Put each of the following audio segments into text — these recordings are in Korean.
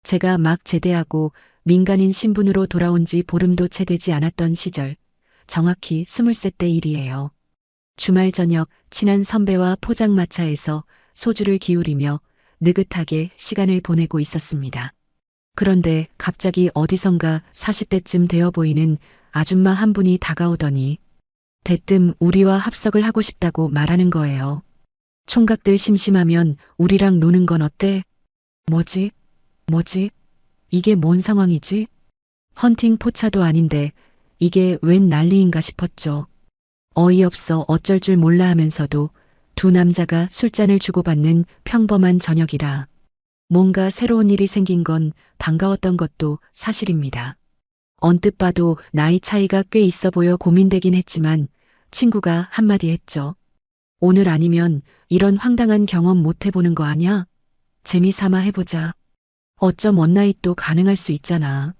제가 막 제대하고 민간인 신분으로 돌아온 지 보름도 채 되지 않았던 시절, 정확히 23세 때 일이에요. 주말 저녁 친한 선배와 포장마차에서 소주를 기울이며 느긋하게 시간을 보내고 있었습니다. 그런데 갑자기 어디선가 40대쯤 되어 보이는 아줌마 한 분이 다가오더니 대뜸 우리와 합석을 하고 싶다고 말하는 거예요. 총각들 심심하면 우리랑 노는 건 어때? 뭐지? 뭐지? 이게 뭔 상황이지? 헌팅 포차도 아닌데 이게 웬 난리인가 싶었죠. 어이없어 어쩔 줄 몰라 하면서도 두 남자가 술잔을 주고받는 평범한 저녁이라 뭔가 새로운 일이 생긴 건 반가웠던 것도 사실입니다. 언뜻 봐도 나이 차이가 꽤 있어 보여 고민되긴 했지만 친구가 한마디 했죠. 오늘 아니면 이런 황당한 경험 못 해보는 거 아냐? 재미삼아 해보자. 어쩜 원나잇도 가능할 수 있잖아.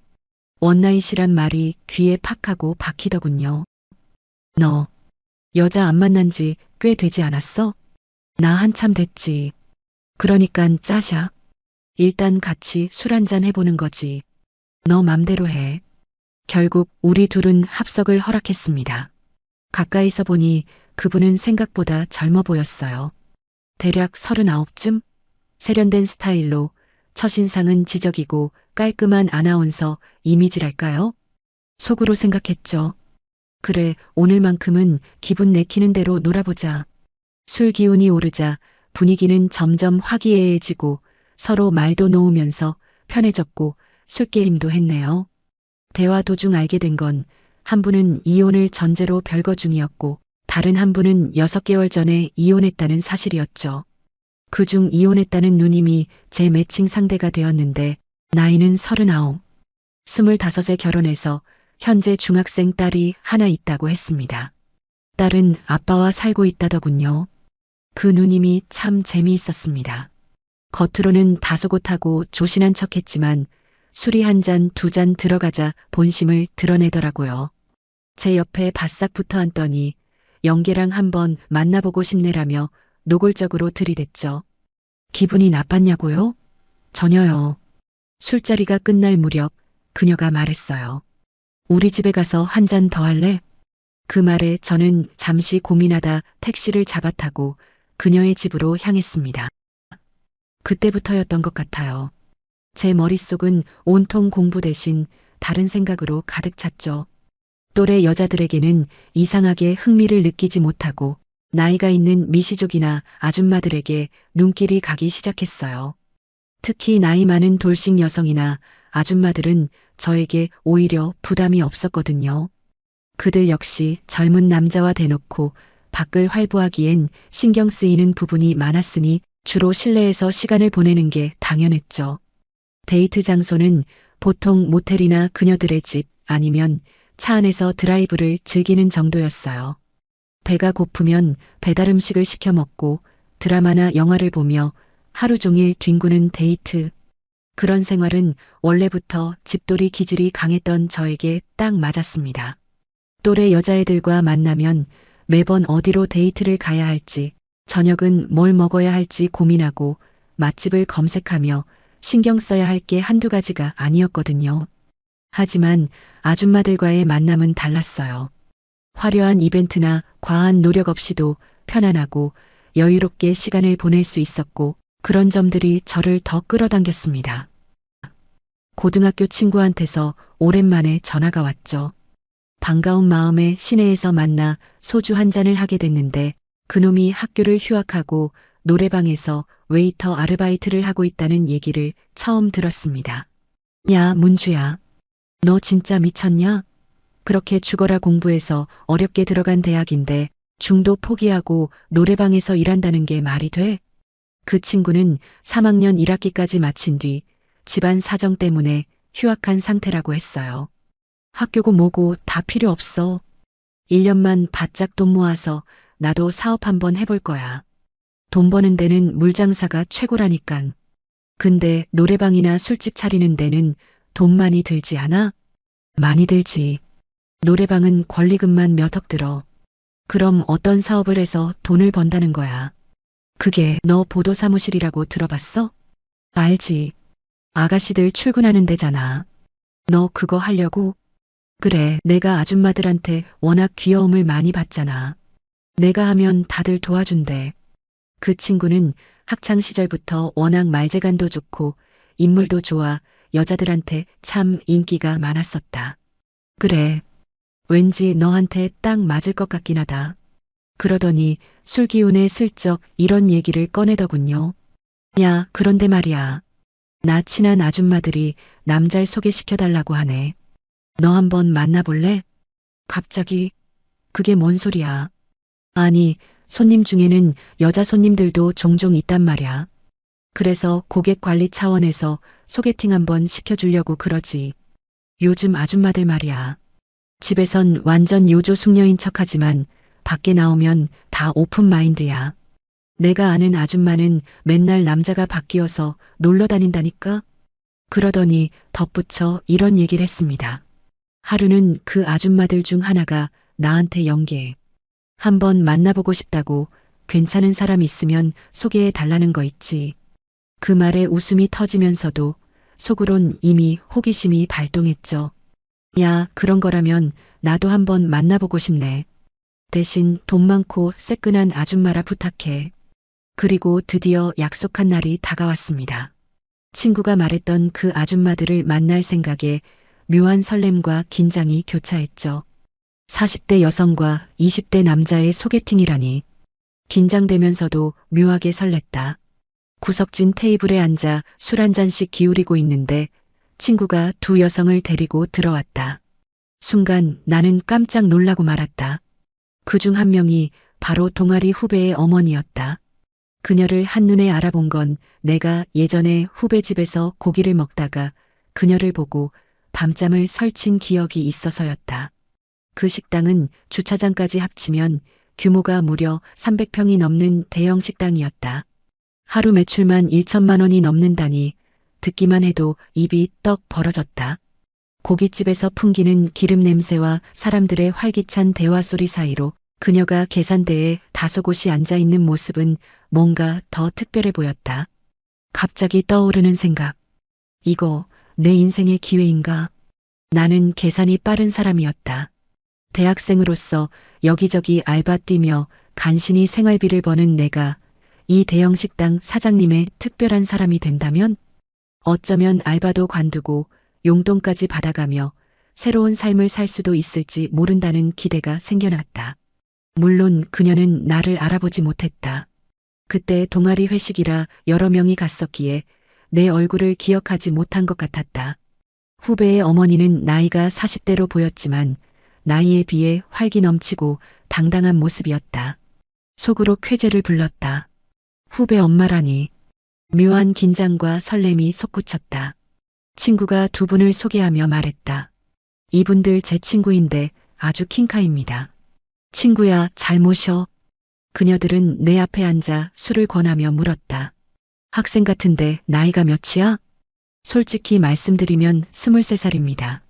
원나잇이란 말이 귀에 팍 하고 박히더군요. 너 여자 안 만난 지 꽤 되지 않았어? 나 한참 됐지. 그러니깐 짜샤. 일단 같이 술 한잔 해보는 거지. 너 맘대로 해. 결국 우리 둘은 합석을 허락했습니다. 가까이서 보니 그분은 생각보다 젊어 보였어요. 대략 39쯤? 세련된 스타일로 첫인상은 지적이고 깔끔한 아나운서 이미지랄까요? 속으로 생각했죠. 그래, 오늘만큼은 기분 내키는 대로 놀아보자. 술 기운이 오르자 분위기는 점점 화기애애해지고 서로 말도 놓으면서 편해졌고 술게임도 했네요. 대화 도중 알게 된 건 한 분은 이혼을 전제로 별거 중이었고 다른 한 분은 6개월 전에 이혼했다는 사실이었죠. 그중 이혼했다는 누님이 제 매칭 상대가 되었는데 나이는 39, 25에 결혼해서 현재 중학생 딸이 하나 있다고 했습니다. 딸은 아빠와 살고 있다더군요. 그 누님이 참 재미있었습니다. 겉으로는 다소곳하고 조신한 척했지만 술이 한 잔, 두 잔 들어가자 본심을 드러내더라고요. 제 옆에 바싹 붙어 앉더니 영계랑 한번 만나보고 싶네라며 노골적으로 들이댔죠. 기분이 나빴냐고요? 전혀요. 술자리가 끝날 무렵 그녀가 말했어요. 우리 집에 가서 한 잔 더 할래? 그 말에 저는 잠시 고민하다 택시를 잡아타고 그녀의 집으로 향했습니다. 그때부터였던 것 같아요. 제 머릿속은 온통 공부 대신 다른 생각으로 가득 찼죠. 또래 여자들에게는 이상하게 흥미를 느끼지 못하고 나이가 있는 미시족이나 아줌마들에게 눈길이 가기 시작했어요. 특히 나이 많은 돌싱 여성이나 아줌마들은 저에게 오히려 부담이 없었거든요. 그들 역시 젊은 남자와 대놓고 밖을 활보하기엔 신경 쓰이는 부분이 많았으니 주로 실내에서 시간을 보내는 게 당연했죠. 데이트 장소는 보통 모텔이나 그녀들의 집 아니면 차 안에서 드라이브를 즐기는 정도였어요. 배가 고프면 배달 음식을 시켜 먹고 드라마나 영화를 보며 하루 종일 뒹구는 데이트. 그런 생활은 원래부터 집돌이 기질이 강했던 저에게 딱 맞았습니다. 또래 여자애들과 만나면 매번 어디로 데이트를 가야 할지, 저녁은 뭘 먹어야 할지 고민하고 맛집을 검색하며 신경 써야 할 게 한두 가지가 아니었거든요. 하지만 아줌마들과의 만남은 달랐어요. 화려한 이벤트나 과한 노력 없이도 편안하고 여유롭게 시간을 보낼 수 있었고 그런 점들이 저를 더 끌어당겼습니다. 고등학교 친구한테서 오랜만에 전화가 왔죠. 반가운 마음에 시내에서 만나 소주 한 잔을 하게 됐는데 그놈이 학교를 휴학하고 노래방에서 웨이터 아르바이트를 하고 있다는 얘기를 처음 들었습니다. 야, 문주야. 너 진짜 미쳤냐? 그렇게 죽어라 공부해서 어렵게 들어간 대학인데 중도 포기하고 노래방에서 일한다는 게 말이 돼? 그 친구는 3학년 1학기까지 마친 뒤 집안 사정 때문에 휴학한 상태라고 했어요. 학교고 뭐고 다 필요 없어. 1년만 바짝 돈 모아서 나도 사업 한번 해볼 거야. 돈 버는 데는 물장사가 최고라니깐. 근데 노래방이나 술집 차리는 데는 돈 많이 들지 않아? 많이 들지. 노래방은 권리금만 몇 억 들어. 그럼 어떤 사업을 해서 돈을 번다는 거야. 그게 너 보도사무실이라고 들어봤어? 알지. 아가씨들 출근하는 데잖아. 너 그거 하려고? 그래, 내가 아줌마들한테 워낙 귀여움을 많이 받잖아. 내가 하면 다들 도와준대. 그 친구는 학창 시절부터 워낙 말재간도 좋고 인물도 좋아 여자들한테 참 인기가 많았었다. 그래, 왠지 너한테 딱 맞을 것 같긴 하다. 그러더니 술 기운에 슬쩍 이런 얘기를 꺼내더군요. 야, 그런데 말이야. 나 친한 아줌마들이 남잘 소개시켜달라고 하네. 너 한번 만나볼래? 갑자기? 그게 뭔 소리야? 아니, 손님 중에는 여자 손님들도 종종 있단 말이야. 그래서 고객 관리 차원에서 소개팅 한번 시켜주려고 그러지. 요즘 아줌마들 말이야. 집에선 완전 요조 숙녀인 척하지만 밖에 나오면 다 오픈 마인드야. 내가 아는 아줌마는 맨날 남자가 바뀌어서 놀러 다닌다니까? 그러더니 덧붙여 이런 얘기를 했습니다. 하루는 그 아줌마들 중 하나가 나한테 연계해. 한번 만나보고 싶다고 괜찮은 사람 있으면 소개해 달라는 거 있지. 그 말에 웃음이 터지면서도 속으론 이미 호기심이 발동했죠. 야, 그런 거라면 나도 한번 만나보고 싶네. 대신 돈 많고 새끈한 아줌마라 부탁해. 그리고 드디어 약속한 날이 다가왔습니다. 친구가 말했던 그 아줌마들을 만날 생각에 묘한 설렘과 긴장이 교차했죠. 40대 여성과 20대 남자의 소개팅이라니. 긴장되면서도 묘하게 설렜다. 구석진 테이블에 앉아 술 한 잔씩 기울이고 있는데 친구가 두 여성을 데리고 들어왔다. 순간 나는 깜짝 놀라고 말았다. 그중 한 명이 바로 동아리 후배의 어머니였다. 그녀를 한눈에 알아본 건 내가 예전에 후배 집에서 고기를 먹다가 그녀를 보고 밤잠을 설친 기억이 있어서였다. 그 식당은 주차장까지 합치면 규모가 무려 300평이 넘는 대형 식당이었다. 하루 매출만 1천만 원이 넘는다니 듣기만 해도 입이 떡 벌어졌다. 고깃집에서 풍기는 기름 냄새와 사람들의 활기찬 대화 소리 사이로 그녀가 계산대에 다소곳이 앉아있는 모습은 뭔가 더 특별해 보였다. 갑자기 떠오르는 생각. 이거 내 인생의 기회인가? 나는 계산이 빠른 사람이었다. 대학생으로서 여기저기 알바 뛰며 간신히 생활비를 버는 내가 이 대형 식당 사장님의 특별한 사람이 된다면 어쩌면 알바도 관두고 용돈까지 받아가며 새로운 삶을 살 수도 있을지 모른다는 기대가 생겨났다. 물론 그녀는 나를 알아보지 못했다. 그때 동아리 회식이라 여러 명이 갔었기에 내 얼굴을 기억하지 못한 것 같았다. 후배의 어머니는 나이가 40대로 보였지만 나이에 비해 활기 넘치고 당당한 모습이었다. 속으로 쾌재를 불렀다. 후배 엄마라니. 묘한 긴장과 설렘이 솟구쳤다. 친구가 두 분을 소개하며 말했다. 이분들 제 친구인데 아주 킹카입니다. 친구야, 잘 모셔. 그녀들은 내 앞에 앉아 술을 권하며 물었다. 학생 같은데 나이가 몇이야? 솔직히 말씀드리면 23살입니다.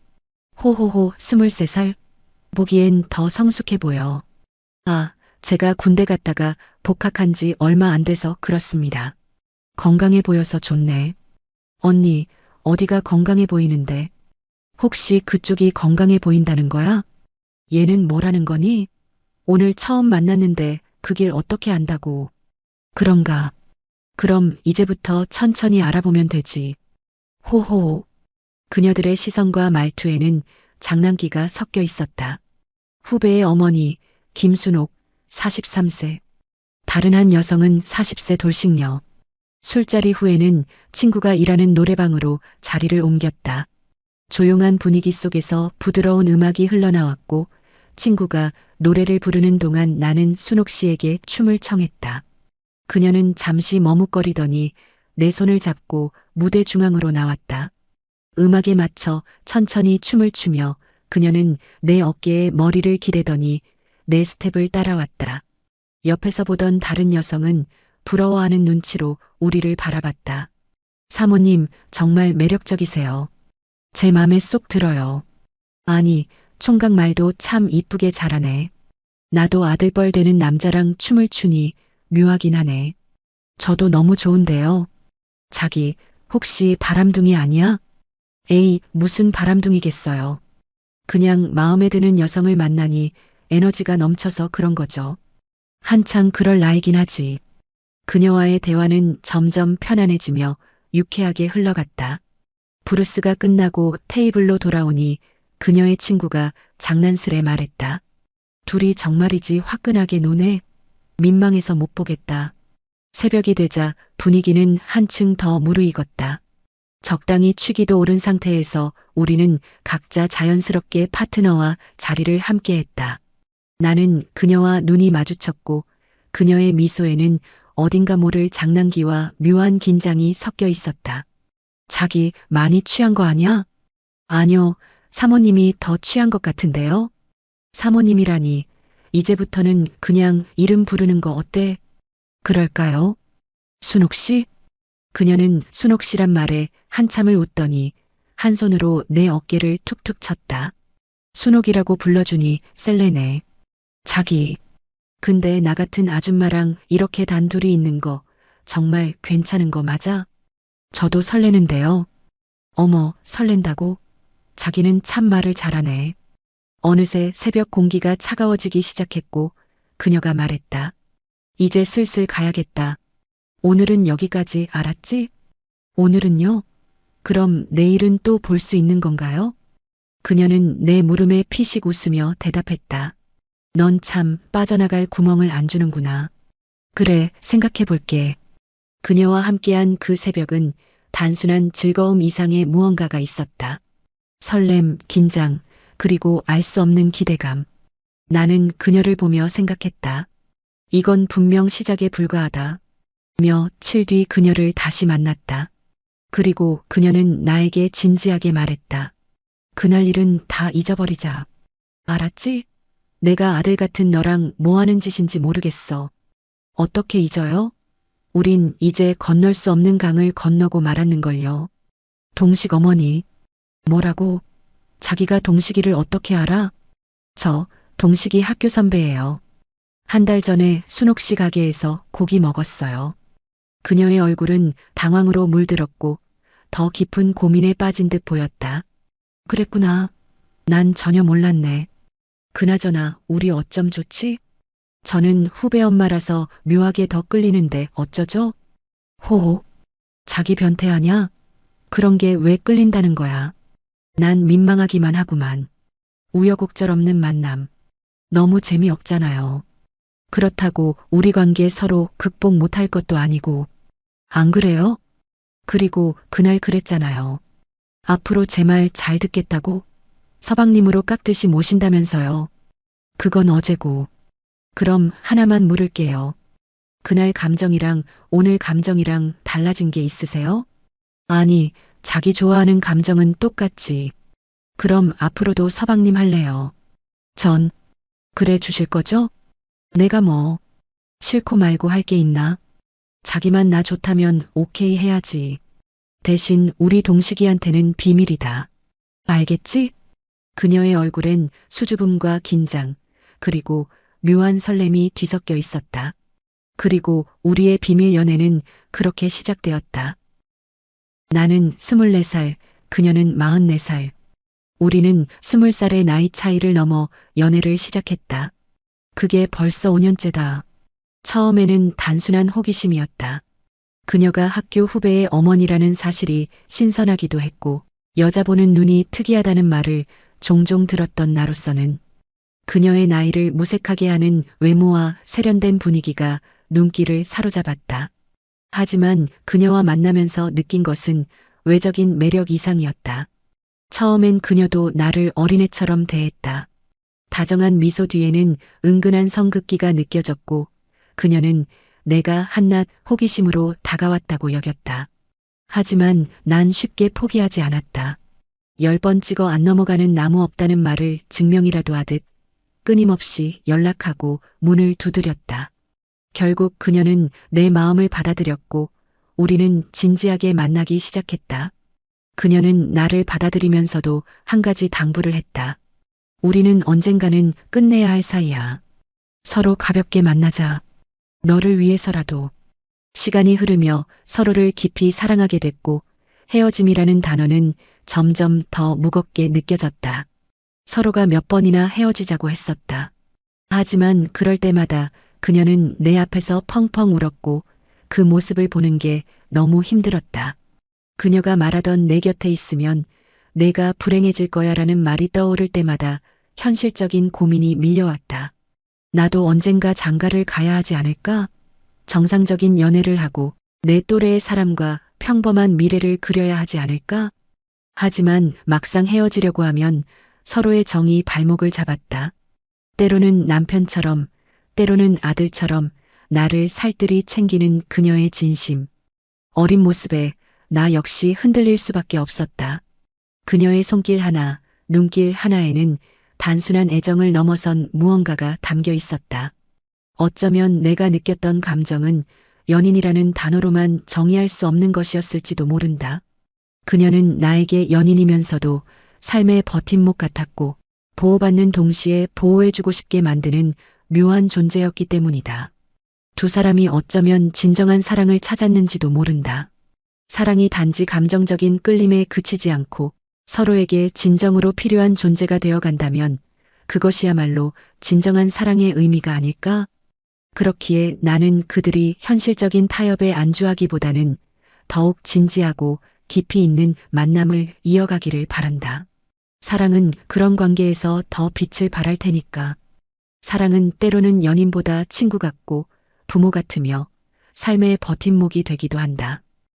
호호호, 23살? 보기엔 더 성숙해 보여. 아, 제가 군대 갔다가 복학한 지 얼마 안 돼서 그렇습니다. 건강해 보여서 좋네. 언니, 어디가 건강해 보이는데? 혹시 그쪽이 건강해 보인다는 거야? 얘는 뭐라는 거니? 오늘 처음 만났는데 그 길 어떻게 안다고. 그런가. 그럼 이제부터 천천히 알아보면 되지. 호호. 그녀들의 시선과 말투에는 장난기가 섞여 있었다. 후배의 어머니, 김순옥, 43세. 다른 한 여성은 40세 돌싱녀. 술자리 후에는 친구가 일하는 노래방으로 자리를 옮겼다. 조용한 분위기 속에서 부드러운 음악이 흘러나왔고 친구가 노래를 부르는 동안 나는 순옥 씨에게 춤을 청했다. 그녀는 잠시 머뭇거리더니 내 손을 잡고 무대 중앙으로 나왔다. 음악에 맞춰 천천히 춤을 추며 그녀는 내 어깨에 머리를 기대더니 내 스텝을 따라왔다. 옆에서 보던 다른 여성은 부러워하는 눈치로 우리를 바라봤다. 사모님, 정말 매력적이세요. 제 맘에 쏙 들어요. 아니, 총각 말도 참 이쁘게 잘하네. 나도 아들뻘 되는 남자랑 춤을 추니 묘하긴 하네. 저도 너무 좋은데요. 자기, 혹시 바람둥이 아니야? 에이, 무슨 바람둥이겠어요. 그냥 마음에 드는 여성을 만나니 에너지가 넘쳐서 그런 거죠. 한창 그럴 나이긴 하지. 그녀와의 대화는 점점 편안해지며 유쾌하게 흘러갔다. 브루스가 끝나고 테이블로 돌아오니 그녀의 친구가 장난스레 말했다. 둘이 정말이지 화끈하게 노네. 민망해서 못 보겠다. 새벽이 되자 분위기는 한층 더 무르익었다. 적당히 취기도 오른 상태에서 우리는 각자 자연스럽게 파트너와 자리를 함께했다. 나는 그녀와 눈이 마주쳤고 그녀의 미소에는 어딘가 모를 장난기와 묘한 긴장이 섞여 있었다. 자기 많이 취한 거 아니야? 아니요, 사모님이 더 취한 것 같은데요? 사모님이라니, 이제부터는 그냥 이름 부르는 거 어때? 그럴까요? 순옥 씨? 그녀는 순옥 씨란 말에 한참을 웃더니 한 손으로 내 어깨를 툭툭 쳤다. 순옥이라고 불러주니 셀레네. 자기. 근데 나 같은 아줌마랑 이렇게 단둘이 있는 거 정말 괜찮은 거 맞아? 저도 설레는데요. 어머, 설렌다고? 자기는 참 말을 잘하네. 어느새 새벽 공기가 차가워지기 시작했고 그녀가 말했다. 이제 슬슬 가야겠다. 오늘은 여기까지 알았지? 오늘은요? 그럼 내일은 또 볼 수 있는 건가요? 그녀는 내 물음에 피식 웃으며 대답했다. 넌 참 빠져나갈 구멍을 안 주는구나. 그래, 생각해 볼게. 그녀와 함께한 그 새벽은 단순한 즐거움 이상의 무언가가 있었다. 설렘, 긴장, 그리고 알 수 없는 기대감. 나는 그녀를 보며 생각했다. 이건 분명 시작에 불과하다. 며칠 뒤 그녀를 다시 만났다. 그리고 그녀는 나에게 진지하게 말했다. 그날 일은 다 잊어버리자. 알았지? 내가 아들 같은 너랑 뭐 하는 짓인지 모르겠어. 어떻게 잊어요? 우린 이제 건널 수 없는 강을 건너고 말았는걸요. 동식 어머니. 뭐라고? 자기가 동식이를 어떻게 알아? 저 동식이 학교 선배예요. 한 달 전에 순옥 씨 가게에서 고기 먹었어요. 그녀의 얼굴은 당황으로 물들었고 더 깊은 고민에 빠진 듯 보였다. 그랬구나. 난 전혀 몰랐네. 그나저나 우리 어쩜 좋지? 저는 후배 엄마라서 묘하게 더 끌리는데 어쩌죠? 호호. 자기 변태하냐? 그런 게 왜 끌린다는 거야? 난 민망하기만 하구만. 우여곡절 없는 만남. 너무 재미없잖아요. 그렇다고 우리 관계 서로 극복 못할 것도 아니고. 안 그래요? 그리고 그날 그랬잖아요. 앞으로 제 말 잘 듣겠다고? 서방님으로 깍듯이 모신다면서요. 그건 어제고. 그럼 하나만 물을게요. 그날 감정이랑 오늘 감정이랑 달라진 게 있으세요? 아니, 자기 좋아하는 감정은 똑같지. 그럼 앞으로도 서방님 할래요. 전, 그래 주실 거죠? 내가 뭐, 싫고 말고 할 게 있나? 자기만 나 좋다면 오케이 해야지. 대신 우리 동식이한테는 비밀이다. 알겠지? 그녀의 얼굴엔 수줍음과 긴장, 그리고 묘한 설렘이 뒤섞여 있었다. 그리고 우리의 비밀 연애는 그렇게 시작되었다. 나는 24살, 그녀는 44살. 우리는 20살의 나이 차이를 넘어 연애를 시작했다. 그게 벌써 5년째다. 처음에는 단순한 호기심이었다. 그녀가 학교 후배의 어머니라는 사실이 신선하기도 했고, 여자 보는 눈이 특이하다는 말을 종종 들었던 나로서는 그녀의 나이를 무색하게 하는 외모와 세련된 분위기가 눈길을 사로잡았다. 하지만 그녀와 만나면서 느낀 것은 외적인 매력 이상이었다. 처음엔 그녀도 나를 어린애처럼 대했다. 다정한 미소 뒤에는 은근한 성급기가 느껴졌고 그녀는 내가 한낱 호기심으로 다가왔다고 여겼다. 하지만 난 쉽게 포기하지 않았다. 10번 찍어 안 넘어가는 나무 없다는 말을 증명이라도 하듯 끊임없이 연락하고 문을 두드렸다. 결국 그녀는 내 마음을 받아들였고 우리는 진지하게 만나기 시작했다. 그녀는 나를 받아들이면서도 한 가지 당부를 했다. 우리는 언젠가는 끝내야 할 사이야. 서로 가볍게 만나자. 너를 위해서라도. 시간이 흐르며 서로를 깊이 사랑하게 됐고 헤어짐이라는 단어는 점점 더 무겁게 느껴졌다. 서로가 몇 번이나 헤어지자고 했었다. 하지만 그럴 때마다 그녀는 내 앞에서 펑펑 울었고 그 모습을 보는 게 너무 힘들었다. 그녀가 말하던 내 곁에 있으면 내가 불행해질 거야라는 말이 떠오를 때마다 현실적인 고민이 밀려왔다. 나도 언젠가 장가를 가야 하지 않을까? 정상적인 연애를 하고 내 또래의 사람과 평범한 미래를 그려야 하지 않을까? 하지만 막상 헤어지려고 하면 서로의 정이 발목을 잡았다. 때로는 남편처럼, 때로는 아들처럼 나를 살뜰히 챙기는 그녀의 진심. 어린 모습에 나 역시 흔들릴 수밖에 없었다. 그녀의 손길 하나, 눈길 하나에는 단순한 애정을 넘어선 무언가가 담겨 있었다. 어쩌면 내가 느꼈던 감정은 연인이라는 단어로만 정의할 수 없는 것이었을지도 모른다. 그녀는 나에게 연인이면서도 삶의 버팀목 같았고 보호받는 동시에 보호해주고 싶게 만드는 묘한 존재였기 때문이다. 두 사람이 어쩌면 진정한 사랑을 찾았는지도 모른다. 사랑이 단지 감정적인 끌림에 그치지 않고 서로에게 진정으로 필요한 존재가 되어 간다면 그것이야말로 진정한 사랑의 의미가 아닐까? 그렇기에 나는 그들이 현실적인 타협에 안주하기보다는 더욱 진지하고 깊이 있는 만남을 이어가기를 바란다. 사랑은 그런 관계에서 더 빛을 발할 테니까. 사랑은 때로는 연인보다 친구 같고 부모 같으며 삶의 버팀목이 되기도 한다.